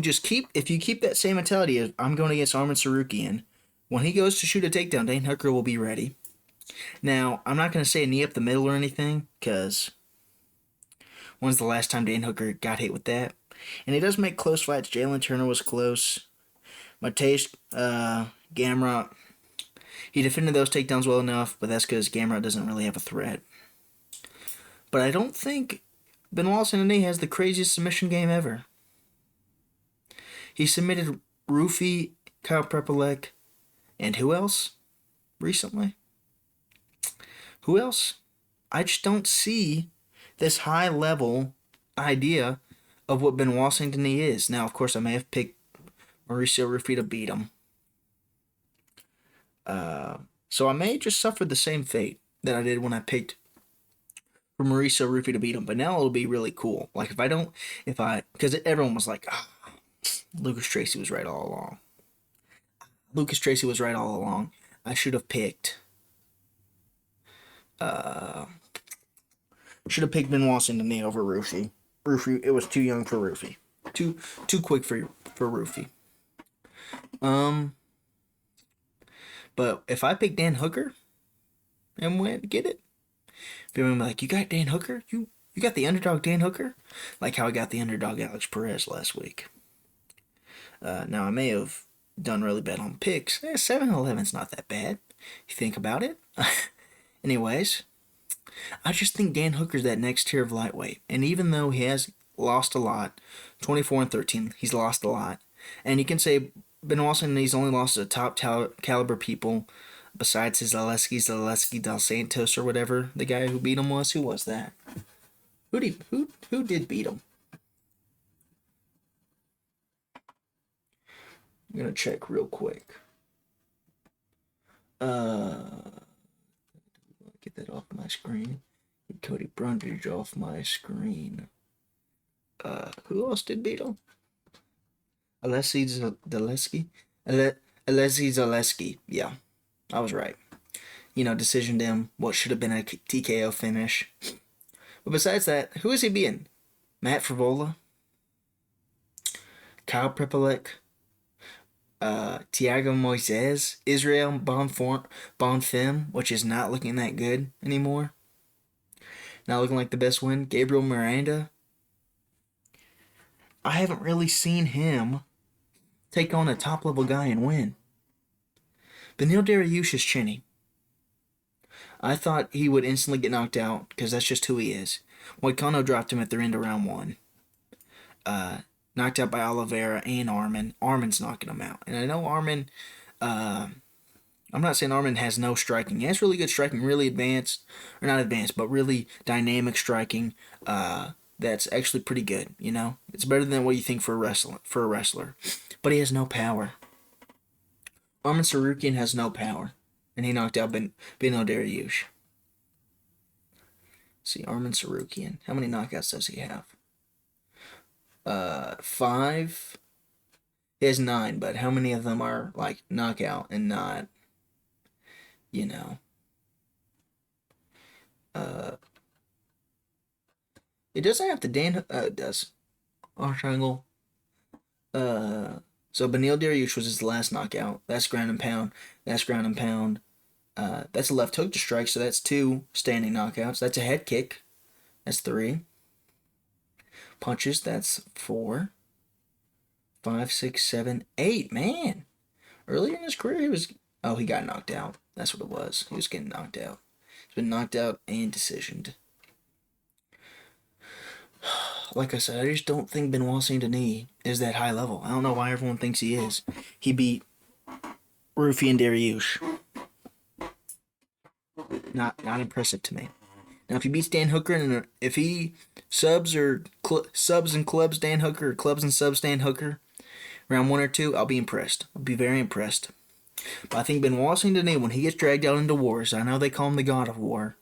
if you keep that same mentality of I'm going against Arman Tsarukyan, when he goes to shoot a takedown, Dan Hooker will be ready. Now, I'm not going to say a knee up the middle or anything, because when's the last time Dan Hooker got hit with that? And he does make close fights. Jalen Turner was close. Mateusz Gamrot, he defended those takedowns well enough, but that's because Gamrot doesn't really have a threat. But I don't think Benoit Saint-Denis has the craziest submission game ever. He submitted Ruffy, Kyle Prepperlick, and who else recently? Who else? I just don't see this high-level idea of what Benoit Saint-Denis is. Now, of course, I may have picked Mauricio Ruffy to beat him. So I may just suffer the same fate that I did when I picked for Mauricio Ruffy to beat him. But now it'll be really cool. Like, because everyone was like, Lucas Tracy was right all along. Lucas Tracy was right all along. I should have picked Benoit Saint-Denis over Ruffy. It was too young for Ruffy. Too quick for Ruffy. But if I pick Dan Hooker and went get it, people be like, you got Dan Hooker? You got the underdog Dan Hooker? Like how I got the underdog Alex Perez last week. Now I may have done really bad on picks. 7-11's not that bad. You think about it. Anyways, I just think Dan Hooker's that next tier of lightweight. And even though he has lost a lot, 24-13, he's lost a lot. And you can say Benoit Saint-Denis only lost to top caliber people besides his Zaleski Dos Santos or whatever the guy who beat him was. Who was that? Who did beat him? I'm gonna check real quick. Get that off my screen. Get Cody Brundage off my screen. Who else did beat him? Alexi Zaleski. Yeah, I was right. Decisioned him. What should have been a TKO finish. But besides that, who is he beating? Matt Frivola? Kyle Prepelec, Thiago Moises, Israel Bonfim, which is not looking that good anymore. Not looking like the best win. Gabriel Miranda. I haven't really seen him take on a top level guy and win. Beneil Dariush is chinny. I thought he would instantly get knocked out because that's just who he is. Moicano dropped him at the end of round 1. Knocked out by Oliveira and Arman. Arman's knocking him out. And I know Arman, I'm not saying Arman has no striking. He has really good striking, really advanced, or not advanced, but really dynamic striking. That's actually pretty good, you know? It's better than what you think for a wrestler. But he has no power. Arman Tsarukyan has no power. And he knocked out Beneil Dariush. See, Arman Tsarukyan. How many knockouts does he have? 5. He has 9, but how many of them are like knockout and not, you know? It doesn't have to it does. Arch angle. So Beneil Dariush was his last knockout. That's ground and pound. That's ground and pound. That's a left hook to strike, so that's 2 standing knockouts. That's a head kick. That's 3. Punches, that's 4. 5, 6, 7, 8. Man. Earlier in his career, he got knocked out. That's what it was. He was getting knocked out. He's been knocked out and decisioned. Like I said, I just don't think Benoit Saint-Denis is that high level. I don't know why everyone thinks he is. He beat Ruffy and Dariush. Not impressive to me. Now, if he beats Dan Hooker, and if he subs and clubs Dan Hooker, or clubs and subs Dan Hooker, round 1 or 2, I'll be impressed. I'll be very impressed. But I think Benoit Saint-Denis, when he gets dragged out into wars, I know they call him the God of War.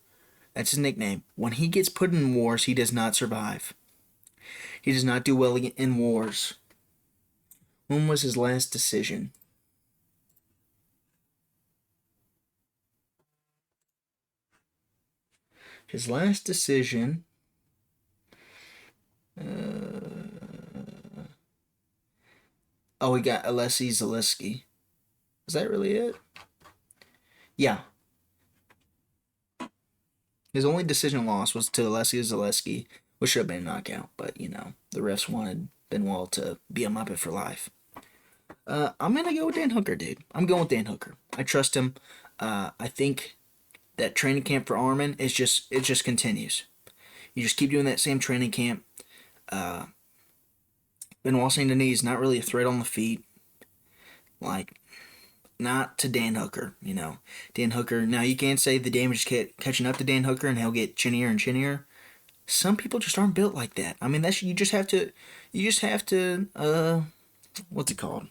That's his nickname. When he gets put in wars, he does not survive. He does not do well in wars. When was his last decision? His last decision. He got Alexei Zaleski. Is that really it? Yeah. His only decision loss was to Alexei Zaleski, which should have been a knockout, but, you know, the refs wanted Benoit to be a Muppet for life. I'm going to go with Dan Hooker, dude. I'm going with Dan Hooker. I trust him. I think that training camp for Arman it just continues. You just keep doing that same training camp. Benoit Saint-Denis is not really a threat on the feet. Like, not to Dan Hooker, you know. Dan Hooker, now you can't say the damage is catching up to Dan Hooker and he'll get chinnier and chinnier. Some people just aren't built like that. I mean, you just have to, what's it called?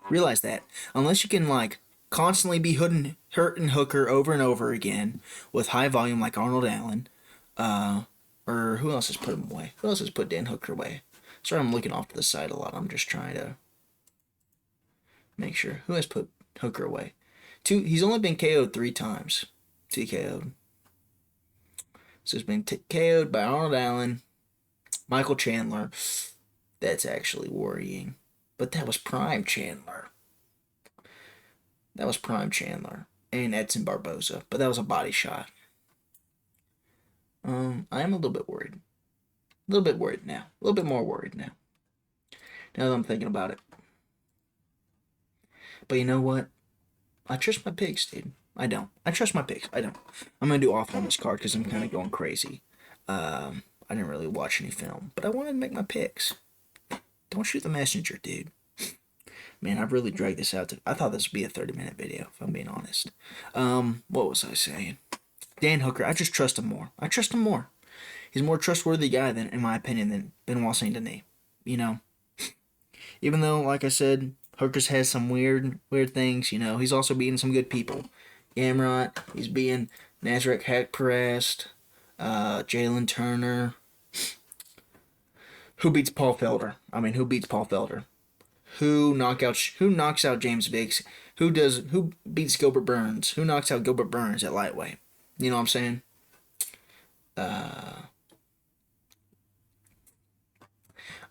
Realize that. Unless you can, like, constantly be hurting Hooker over and over again with high volume like Arnold Allen, or who else has put him away? Who else has put Dan Hooker away? Sorry, I'm looking off to the side a lot. I'm just trying to make sure. Who has put Hooker away? He's only been KO'd 3 times. TKO'd. So he's been KO'd by Arnold Allen, Michael Chandler. That's actually worrying. But that was prime Chandler. And Edson Barboza. But that was a body shot. I am a little bit worried. A little bit worried now. A little bit more worried now. Now that I'm thinking about it. But you know what? I trust my picks, dude. I don't. I trust my picks. I don't. I'm going to do off on this card because I'm kind of going crazy. I didn't really watch any film. But I wanted to make my picks. Don't shoot the messenger, dude. Man, I've really dragged this out. I thought this would be a 30-minute video, if I'm being honest. What was I saying? Dan Hooker, I just trust him more. He's a more trustworthy guy, in my opinion, than Benoit Saint-Denis. You know? Even though, like I said, Hooker's has some weird things, you know. He's also beating some good people. Gamrot, he's beating Nasrat Haqparast, Jalen Turner. Who beats Paul Felder? Who knocks out James Biggs? Who beats Gilbert Burns? Who knocks out Gilbert Burns at lightweight? You know what I'm saying?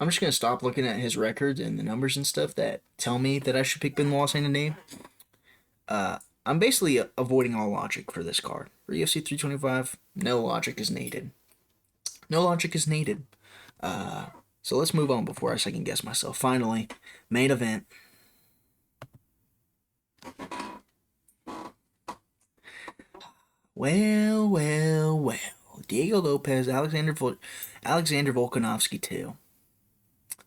I'm just gonna stop looking at his records and the numbers and stuff that tell me that I should pick Benoit Saint-Denis. I'm basically avoiding all logic for this card. For UFC 325, no logic is needed. No logic is needed. So let's move on before I second guess myself. Finally, main event. Well. Deigo Lopes, Alexander Volkanovski too.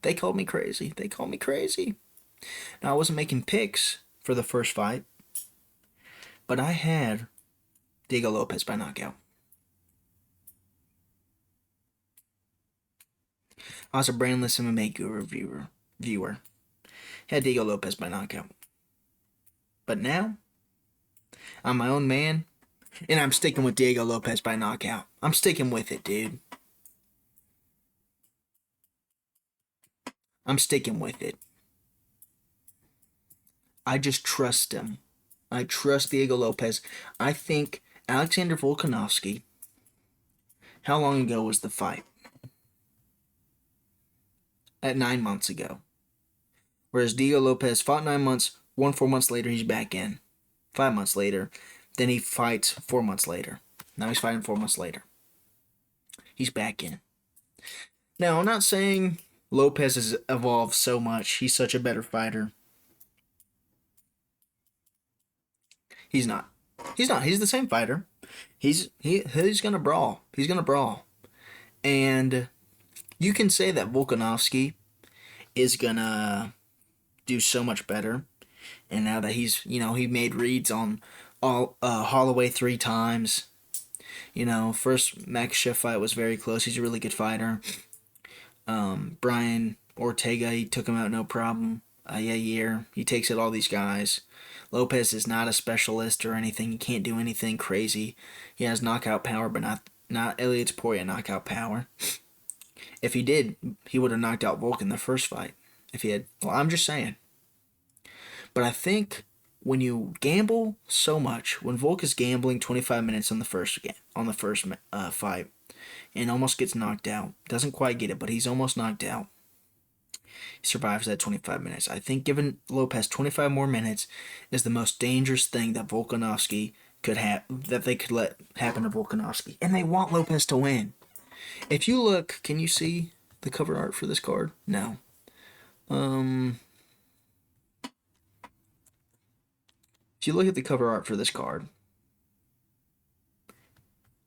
They called me crazy. Now I wasn't making picks for the first fight, but I had Deigo Lopes by knockout. I was a brainless MMA guru viewer. Had Deigo Lopes by knockout. But now, I'm my own man, and I'm sticking with Deigo Lopes by knockout. I'm sticking with it, dude. I'm sticking with it. I just trust him. I trust Deigo Lopes. I think Alexander Volkanovski. How long ago was the fight? At 9 months ago. Whereas Deigo Lopes fought 9 months, won 4 months later, he's back in. 5 months later. Then he fights 4 months later. Now he's fighting 4 months later. He's back in. Now, I'm not saying Lopes has evolved so much. He's such a better fighter. He's not. He's the same fighter. He's gonna brawl. He's gonna brawl. And you can say that Volkanovski is gonna do so much better. And now that he made reads on all Holloway 3 times. First Makhachev fight was very close. He's a really good fighter. Brian Ortega, he took him out no problem. Yair, he takes out all these guys. Lopes is not a specialist or anything. He can't do anything crazy. He has knockout power, but not Elliot Poirier knockout power. If he did, he would have knocked out Volk in the first fight. I'm just saying. But I think when you gamble so much, when Volk is gambling 25 minutes on the first fight, and almost gets knocked out, doesn't quite get it, but he's almost knocked out. He survives that 25 minutes. I think giving Lopes 25 more minutes is the most dangerous thing that Volkanovski could have, that they could let happen to Volkanovski. And they want Lopes to win. If you look, can you see the cover art for this card? No. If you look at the cover art for this card,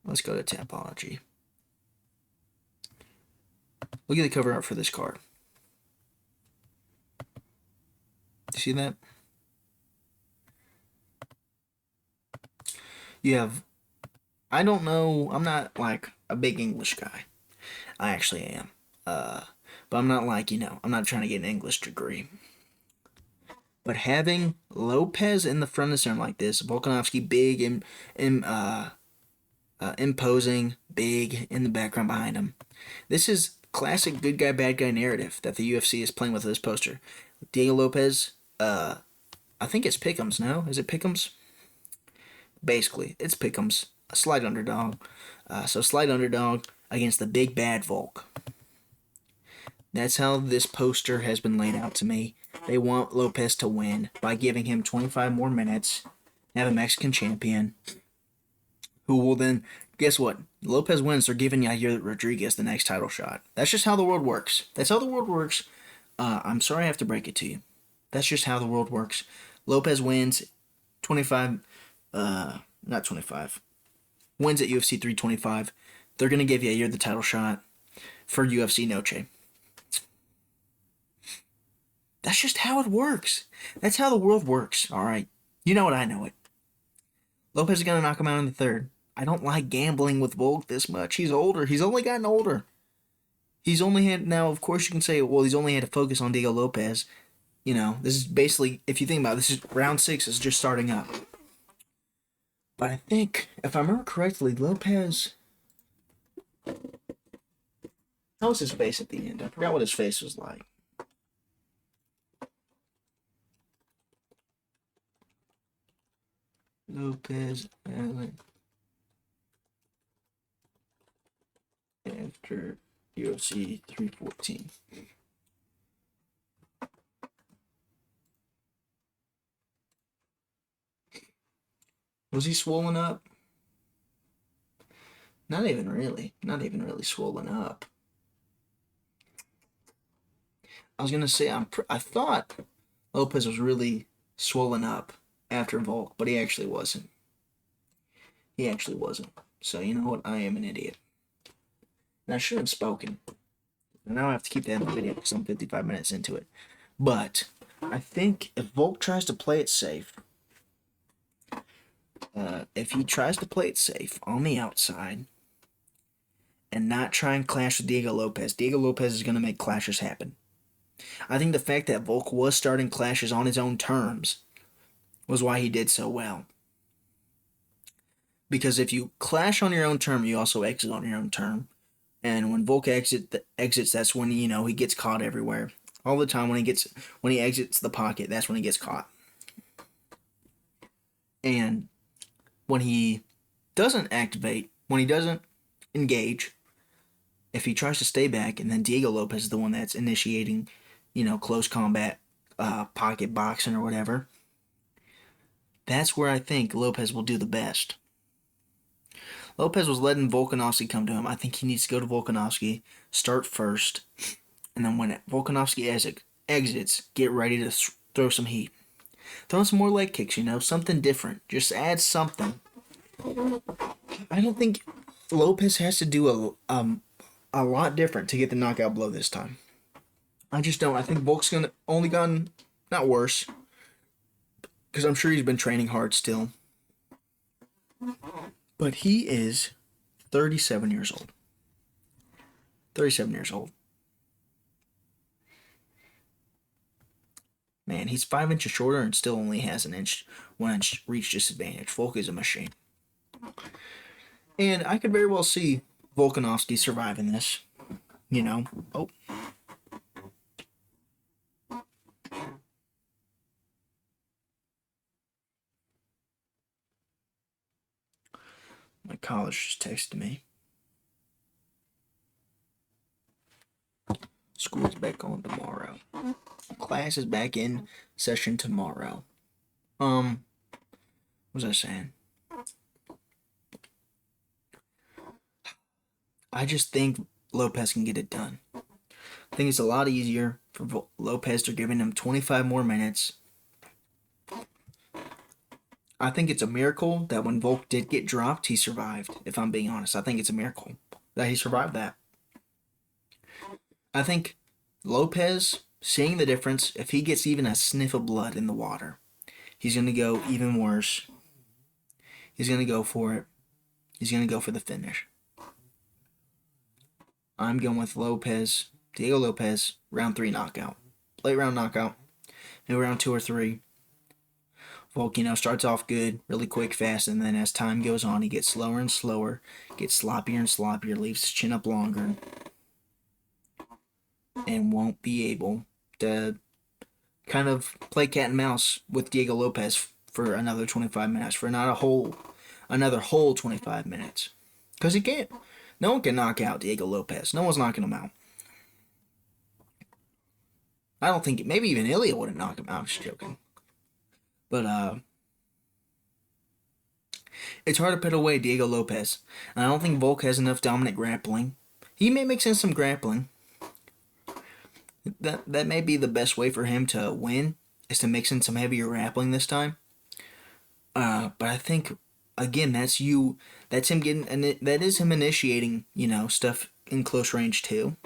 let's go to Tapology. Look at the cover art for this card. You see that? You have, I don't know, I'm not like a big English guy. I actually am. But I'm not like, I'm not trying to get an English degree. But having Lopes in the front of the center like this, Volkanovski big and imposing, big in the background behind him. This is classic good guy, bad guy narrative that the UFC is playing with this poster. Deigo Lopes, I think it's Pick'ems, no? Is it Pick'ems? Basically, it's Pick'ems. A slight underdog. So slight underdog against the big bad Volk. That's how this poster has been laid out to me. They want Lopes to win by giving him 25 more minutes, have a Mexican champion, who will then, guess what? Lopes wins, they're giving Yair Rodriguez the next title shot. That's just how the world works. That's how the world works. I'm sorry I have to break it to you. That's just how the world works. Lopes wins 25, not 25, wins at UFC 325. They're going to give Yair the title shot for UFC Noche. That's just how it works. That's how the world works, all right? You know it, I know it. Lopes is going to knock him out in the third. I don't like gambling with Volk this much. He's older. He's only gotten older. He's only had, now, of course, you can say, well, he's only had to focus on Deigo Lopes. This is basically, if you think about it, this is round 6 is just starting up. But I think, if I remember correctly, Lopes, how was his face at the end? I forgot what his face was like. Lopes after UFC 314. Was he swollen up? Not even really. Not even really swollen up. I was gonna say I thought Lopez was really swollen up after Volk, but he actually wasn't. He actually wasn't. So you know what? I am an idiot. And I should have spoken. And now I have to keep that in the video because I'm 55 minutes into it. But I think if Volk tries to play it safe, if he tries to play it safe on the outside and not try and clash with Deigo Lopes is going to make clashes happen. I think the fact that Volk was starting clashes on his own terms was why he did so well. Because if you clash on your own term, you also exit on your own term. And when Volk exits, that's when he gets caught everywhere. All the time when he exits the pocket, that's when he gets caught. And when he doesn't activate, when he doesn't engage, if he tries to stay back, and then Deigo Lopes is the one that's initiating, close combat, pocket boxing or whatever, that's where I think Lopes will do the best. Lopes was letting Volkanovski come to him. I think he needs to go to Volkanovski, start first, and then when Volkanovski exits, get ready to throw some heat. Throw some more leg kicks, something different. Just add something. I don't think Lopes has to do a lot different to get the knockout blow this time. I just don't. I think Volk's only gotten, not worse, because I'm sure he's been training hard still. But he is 37 years old. 37 years old. Man, he's 5 inches shorter and still only has 1 inch reach disadvantage. Volk is a machine. And I could very well see Volkanovski surviving this. Oh. My college just texted me. School's back on tomorrow. Class is back in session tomorrow. What was I saying? I just think Lopes can get it done. I think it's a lot easier for Lopes. They're giving him 25 more minutes. I think it's a miracle that when Volk did get dropped, he survived, if I'm being honest. I think it's a miracle that he survived that. I think Lopes, seeing the difference, if he gets even a sniff of blood in the water, he's going to go even worse. He's going to go for it. He's going to go for the finish. I'm going with Deigo Lopes, round 3 knockout. Late round knockout. Maybe round 2 or 3. Volk, starts off good, really quick, fast, and then as time goes on, he gets slower and slower, gets sloppier and sloppier, leaves his chin up longer, and won't be able to kind of play cat and mouse with Deigo Lopes for another 25 minutes, for another whole 25 minutes. Because he can't. No one can knock out Deigo Lopes. No one's knocking him out. I don't think, maybe even Ilya wouldn't knock him out. I'm just joking. But, it's hard to put away Deigo Lopes. And I don't think Volk has enough dominant grappling. He may mix in some grappling. That may be the best way for him to win, is to mix in some heavier grappling this time. But I think, again, that's him getting, and that is him initiating, stuff in close range too.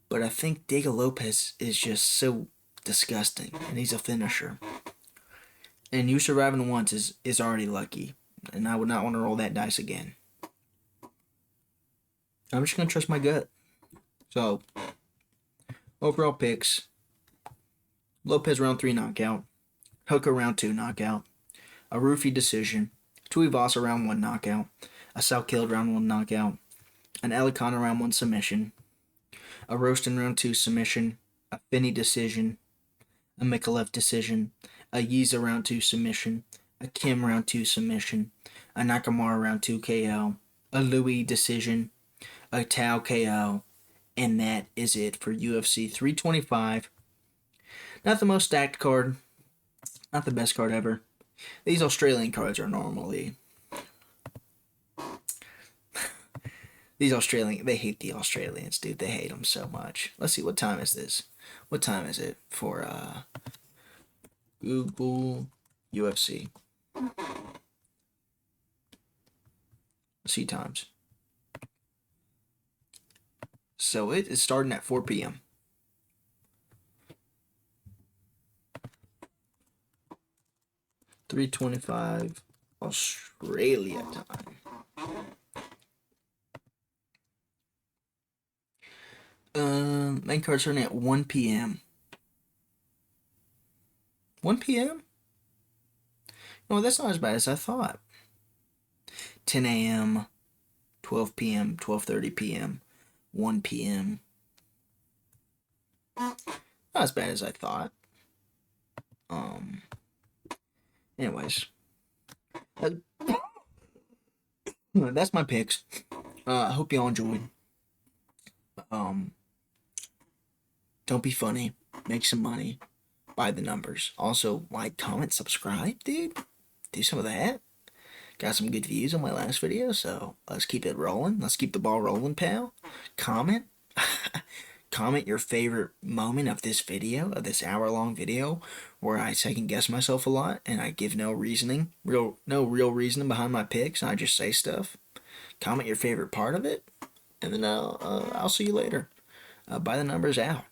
But I think Deigo Lopes is just so disgusting, and he's a finisher. And you surviving once is already lucky, and I would not want to roll that dice again. I'm just going to trust my gut. So, overall picks: Lopes round 3 knockout, Hooker round 2 knockout, a Ruffy decision, Tuivasa round 1 knockout, a Salkilld round 1 knockout, an Alexander round 1 submission, a Roaston round 2 submission, a Finney decision, a Mikalev decision, a Yiza round 2 submission, a Kim round 2 submission, a Nakamura round 2 KO, a Louis decision, a Tao KO, and that is it for UFC 325. Not the most stacked card, not the best card ever, These Australian cards are normally these Australian. They hate the Australians, dude. They hate them so much. Let's see, what time is this? What time is it for Google UFC? Let's see times. So it is starting at 4 p.m. $3:25 Australia time. Main card starting at 1 p.m. 1 p.m. No, that's not as bad as I thought. 10 a.m., 12 p.m., 12:30 p.m., 1 p.m. Not as bad as I thought. Anyways, that's my picks. I hope y'all enjoyed. Don't be funny. Make some money. Buy the numbers. Also, like, comment, subscribe, dude. Do some of that. Got some good views on my last video, so let's keep it rolling. Let's keep the ball rolling, pal. Comment. Comment your favorite moment of this video, of this hour-long video, where I second-guess myself a lot, and I give no reasoning, no real reasoning behind my picks, and I just say stuff. Comment your favorite part of it, and then I'll see you later. Buy the numbers out.